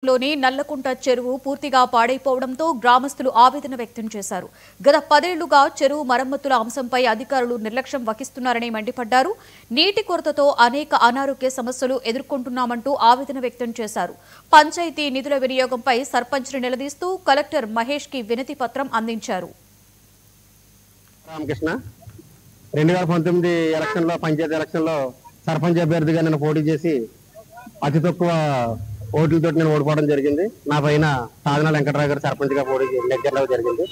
లోని నల్లకుంట చెరువు పూర్తిగా పాడైపోవడంతో గ్రామస్తులు ఆవేదన వ్యక్తం చేశారు. గత 10 ఏళ్లుగా చెరువు మరమ్మతుల అంశంపై అధికారులు నిర్లక్ష్యం వహిస్తున్నారని మండిపడ్డారు. నీటి కొరతతో అనేక అనారోగ్య సమస్యలు ఎదుర్కొంటున్నామంటూ ఆవేదన వ్యక్తం చేశారు. పంచాయతీ నిధుల వినియోగంపై సర్పంచ్ని నిలదీస్తూ కలెక్టర్ మహేష్ కి వినతి పత్రం అందించారు. రామకృష్ణ 2019 ఎలక్షన్లో పంచాయతీ ఎలక్షన్లో సర్పంచ్ అభ్యర్థిగా నేను పోటీ చేసి అతి తక్కువ ఓట్లతో నేను ఓడిపోవడం జరిగింది. నా పైన సాధన వెంకటరావు గారు సర్పంచ్గా పోటీ నెగ్గడం జరిగింది.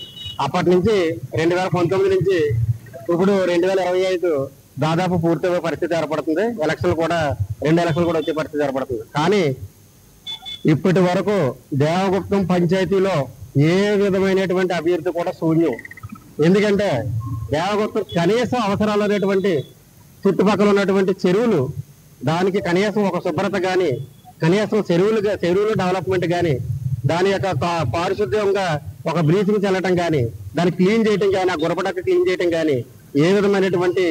అప్పటి నుంచి 2019 నుంచి ఇప్పుడు 2025 దాదాపు పూర్తి పరిస్థితి ఏర్పడుతుంది. ఎలక్షన్లు కూడా 2 ఎలక్షన్లు కూడా వచ్చే పరిస్థితి ఏర్పడుతుంది. కానీ ఇప్పటి వరకు దేవగుప్తం పంచాయతీలో ఏ విధమైనటువంటి అభివృద్ధి కూడా శూన్యం. ఎందుకంటే దేవగుప్తం కనీసం అవసరాలు అనేటువంటి చుట్టుపక్కల ఉన్నటువంటి చెరువులు, దానికి కనీసం ఒక శుభ్రత కానీ, కనీసం చెరువులు డెవలప్మెంట్ కానీ, దాని యొక్క పారిశుద్ధ్యంగా ఒక బ్లీచింగ్ చల్లటం కానీ, దాన్ని క్లీన్ చేయటం కానీ, ఆ గురపడక క్లీన్ చేయటం కానీ ఏ విధమైనటువంటి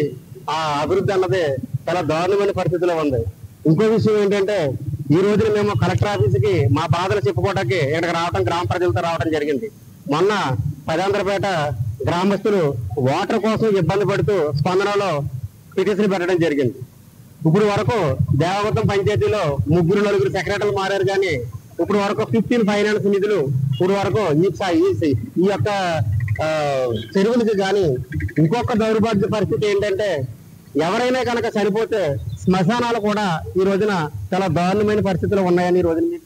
ఆ అభివృద్ధి అన్నది చాలా దారుణమైన పరిస్థితిలో ఉంది. ఇంకో విషయం ఏంటంటే, ఈ రోజున మేము కలెక్టర్ ఆఫీస్కి మా బాధలు చెప్పుకోవడానికి ఇక్కడికి రావడం, గ్రామ ప్రజలతో రావడం జరిగింది. మొన్న పదాంధ్రపేట గ్రామస్తులు వాటర్ కోసం ఇబ్బంది పడుతూ స్పందనలో పిటిషన్ పెట్టడం జరిగింది. ఇప్పుడు వరకు దేవగుప్తం పంచాయతీలో 3-4 సెక్రటరీలు మారారు. కానీ ఇప్పుడు వరకు 15 ఫైనాన్స్ నిధులు ఇప్పుడు వరకు ఈ యొక్క చెరువులకి కానీ, ఇంకొక దౌర్భాగ్య పరిస్థితి ఏంటంటే, ఎవరైనా కనుక చనిపోతే శ్మశానాలు కూడా ఈ రోజున చాలా దారుణమైన పరిస్థితులు ఉన్నాయని ఈ రోజున